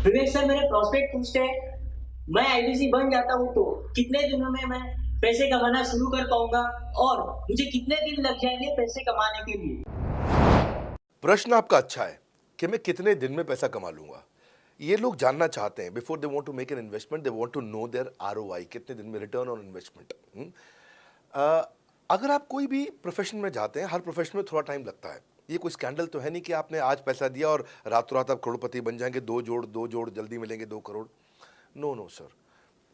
विवेक sir, मेरे prospect पूछते हैं, मैं आईबीसी बन जाता हूँ तो कितने दिनों में मैं पैसे कमाना शुरू कर पाऊंगा और मुझे कितने दिन लग जाएंगे पैसे कमाने के लिए? प्रश्न आपका अच्छा है कि मैं कितने दिन में पैसा कमा लूंगा। ये लोग जानना चाहते हैं before they want to make an investment, they want to know their ROI, कितने दिन में रिटर्न ऑन इन्वेस्टमेंट। अगर आप कोई भी प्रोफेशन में जाते हैं, हर प्रोफेशन में थोड़ा टाइम लगता है। ये कोई स्कैंडल तो है नहीं कि आपने आज पैसा दिया और रातों रात आप करोड़पति बन जाएंगे, दो जोड़ जल्दी मिलेंगे 2 करोड़। नो नो सर,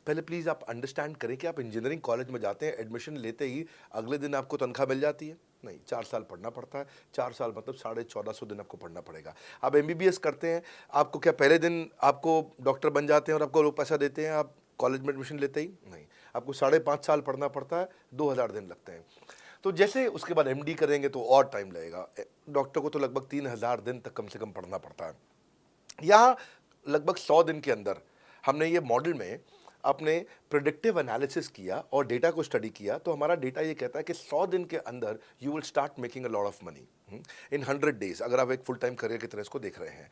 पहले प्लीज़ आप अंडरस्टैंड करें कि आप इंजीनियरिंग कॉलेज में जाते हैं, एडमिशन लेते ही अगले दिन आपको तनख्वाह मिल जाती है? नहीं, 4 साल पढ़ना पड़ता है। 4 साल मतलब 1450 दिन आपको पढ़ना पड़ेगा। आप एमबीबीएस करते हैं, आपको क्या पहले दिन आपको डॉक्टर बन जाते हैं और आपको लोग पैसा देते हैं आप कॉलेज में एडमिशन लेते ही? नहीं, आपको 5.5 साल पढ़ना पड़ता है, 2000 दिन लगते हैं। तो जैसे उसके बाद एमडी करेंगे तो और टाइम लगेगा। डॉक्टर को तो लगभग 3000 दिन तक कम से कम पढ़ना पड़ता है। यहाँ लगभग 100 दिन के अंदर हमने ये मॉडल में अपने प्रिडिक्टिव एनालिसिस किया और डेटा को स्टडी किया, तो हमारा डेटा ये कहता है कि 100 दिन के अंदर you will start making a lot of money in 100 days, अगर आप एक फुल टाइम करियर की तरह इसको देख रहे हैं।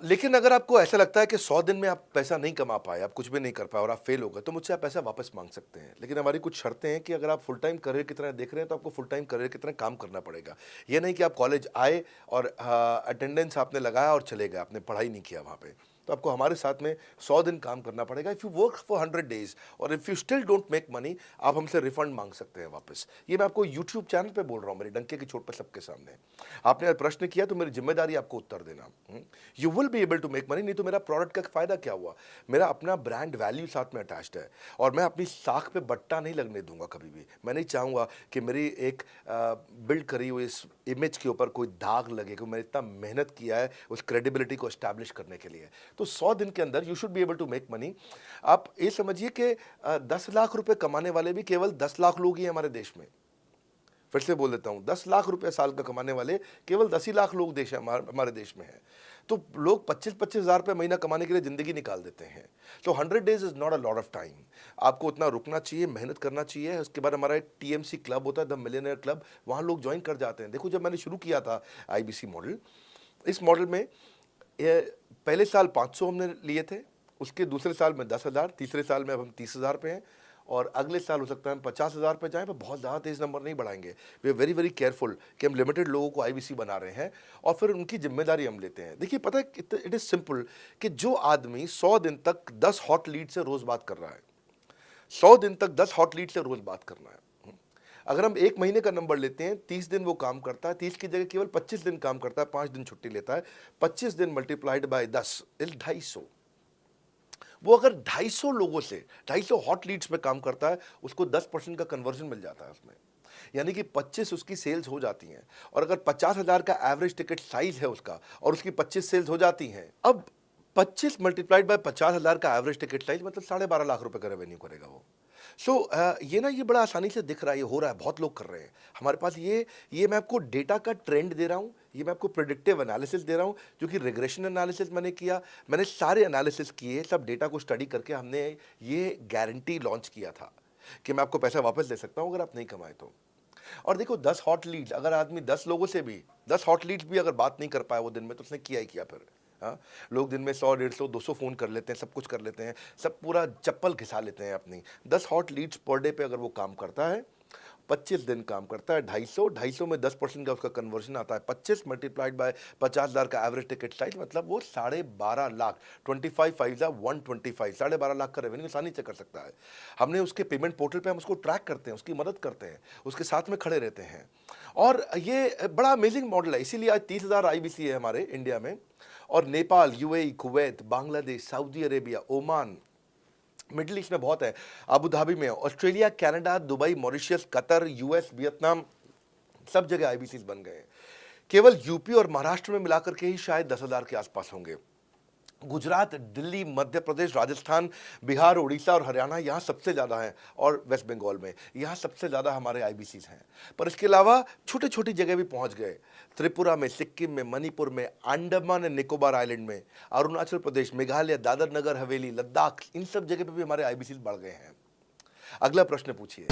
लेकिन अगर आपको ऐसा लगता है कि 100 दिन में आप पैसा नहीं कमा पाए, आप कुछ भी नहीं कर पाए और आप फेल हो गए, तो मुझसे आप पैसा वापस मांग सकते हैं। लेकिन हमारी कुछ शर्तें हैं कि अगर आप फुल टाइम करियर की तरह देख रहे हैं तो आपको फुल टाइम करियर की तरह काम करना पड़ेगा। ये नहीं कि आप कॉलेज आए और अटेंडेंस आपने लगाया और चले गए, आपने पढ़ाई नहीं किया वहाँ पे। तो आपको हमारे साथ में 100 दिन काम करना पड़ेगा। If you work for 100 days और if you still don't make money, आप हमसे रिफंड मांग सकते हैं वापस। ये मैं आपको यूट्यूब चैनल पे बोल रहा हूँ, मेरे डंके की चोट पे सबके सामने। आपने प्रश्न किया तो मेरी जिम्मेदारी आपको उत्तर देना। You will be able to make money, नहीं तो मेरा प्रोडक्ट का फायदा क्या हुआ? मेरा अपना ब्रांड वैल्यू साथ में अटैच्ड है और मैं अपनी साख पे बट्टा नहीं लगने दूंगा कभी भी। मैं नहीं चाहूँगा कि मेरी एक बिल्ड करी हुई इस इमेज के ऊपर कोई दाग लगे, क्योंकि मैंने इतना मेहनत किया है उस क्रेडिबिलिटी को एस्टैब्लिश करने के लिए। तो 100 दिन के अंदर you should be able to make money. आप ये समझिए कि 10 लाख रुपए कमाने वाले भी केवल 10 लाख लोग ही हैं हमारे देश में। फिर से बोल देता हूँ, 10 लाख रुपए साल का कमाने वाले केवल 10 ही लाख लोग हमारे देश में हैं। तो लोग 25-25 हज़ार रुपये महीना कमाने के लिए ज़िंदगी निकाल देते हैं। तो 100 days is not a lot of time. आपको उतना रुकना चाहिए, मेहनत करना चाहिए। उसके बाद हमारा एक टीएमसी क्लब होता है, द मिलियनेयर क्लब, वहाँ लोग ज्वाइन कर जाते हैं। देखो, जब मैंने शुरू किया था आईबीसी मॉडल, इस मॉडल में पहले साल 500 हमने लिए थे, उसके दूसरे साल में 10,000, तीसरे साल में अब हम 30,000 पे हैं और अगले साल हो सकता है हम 50,000 पे जाएं, पर बहुत ज़्यादा तेज़ नंबर नहीं बढ़ाएंगे। We are very very careful कि हम लिमिटेड लोगों को आईबीसी बना रहे हैं और फिर उनकी जिम्मेदारी हम लेते हैं। देखिए, पता है इट इज़ सिंपल कि जो आदमी 100 दिन तक 10 हॉट लीड से रोज़ बात कर रहा है, 100 दिन तक 10 हॉट लीड से रोज़ बात करना है। अगर हम 1 महीने का नंबर लेते हैं, 30 दिन वो काम करता है, 30 की जगह केवल 25 दिन काम करता है, 5 दिन छुट्टी लेता है, 25 दिन मल्टीप्लाइड बाय 10 इज 250। वो अगर 250 लोगों से 250 हॉट लीड्स पे काम करता है, उसको 10% का कन्वर्जन मिल जाता है उसमें, यानी कि 25 उसकी सेल्स हो जाती हैं। और अगर 50,000 का एवरेज टिकट साइज है उसका और उसकी 25 सेल्स हो जाती हैं, अब 25 मल्टीप्लाइड बाय 50,000 का एवरेज टिकट साइज मतलब 12.5 लाख रुपए का रेवेन्यू करेगा वो। सो ये बड़ा आसानी से दिख रहा है, ये हो रहा है, बहुत लोग कर रहे हैं हमारे पास। ये मैं आपको डेटा का ट्रेंड दे रहा हूँ, ये मैं आपको प्रेडिक्टिव एनालिसिस दे रहा हूँ, जो कि रिग्रेशन एनालिसिस मैंने किया। मैंने सारे एनालिसिस किए, सब डेटा को स्टडी करके हमने ये गारंटी लॉन्च किया था कि मैं आपको पैसा वापस दे सकता हूँ अगर आप नहीं कमाए तो। और देखो, 10 हॉट लीड्स, अगर आदमी 10 लोगों से भी 10 हॉट लीड्स भी अगर बात नहीं कर पाया वो दिन में, तो उसने किया ही किया फिर। हाँ, लोग दिन में 100, 150, 200 फ़ोन कर लेते हैं, सब कुछ कर लेते हैं, सब पूरा चप्पल घिसा लेते हैं अपनी। 10 हॉट लीड्स पर डे पे अगर वो काम करता है, 25 दिन काम करता है, 250 में 10% का उसका कन्वर्जन आता है, 25 मल्टीप्लाइड बाय 50,000 का एवरेज टिकट साइज, मतलब वो 12.5 लाख, 25 5 125, 12.5 लाख का रेवेन्यू आसानी से कर सकता है। हमने उसके पेमेंट पोर्टल पे हम उसको ट्रैक करते हैं, उसकी मदद करते हैं, उसके साथ में खड़े रहते हैं। और ये बड़ा अमेजिंग मॉडल है, इसीलिए आज 30,000 आईबीसी है हमारे इंडिया में। और Nepal, UAE, Kuwait, Bangladesh, Saudi Arabia, Oman, middle east में बहुत है, अबू धाबी में, Australia, Canada, Dubai, Mauritius, Qatar, US, Vietnam, सब जगह आईबीसीज बन गए हैं। केवल यूपी और महाराष्ट्र में मिलाकर के ही शायद 10,000 के आसपास होंगे। गुजरात, दिल्ली, मध्य प्रदेश, राजस्थान, बिहार, उड़ीसा और हरियाणा, यहाँ सबसे ज़्यादा हैं, और वेस्ट बंगाल में यहाँ सबसे ज़्यादा हमारे आईबीसीज हैं। पर इसके अलावा छोटी छोटी जगह भी पहुँच गए, त्रिपुरा में, सिक्किम में, मणिपुर में, अंडमान एंड निकोबार आइलैंड में, अरुणाचल प्रदेश, मेघालय, दादर नगर हवेली, लद्दाख, इन सब जगह पे भी हमारे आईबीसीज बढ़ गए हैं। अगला प्रश्न पूछिए।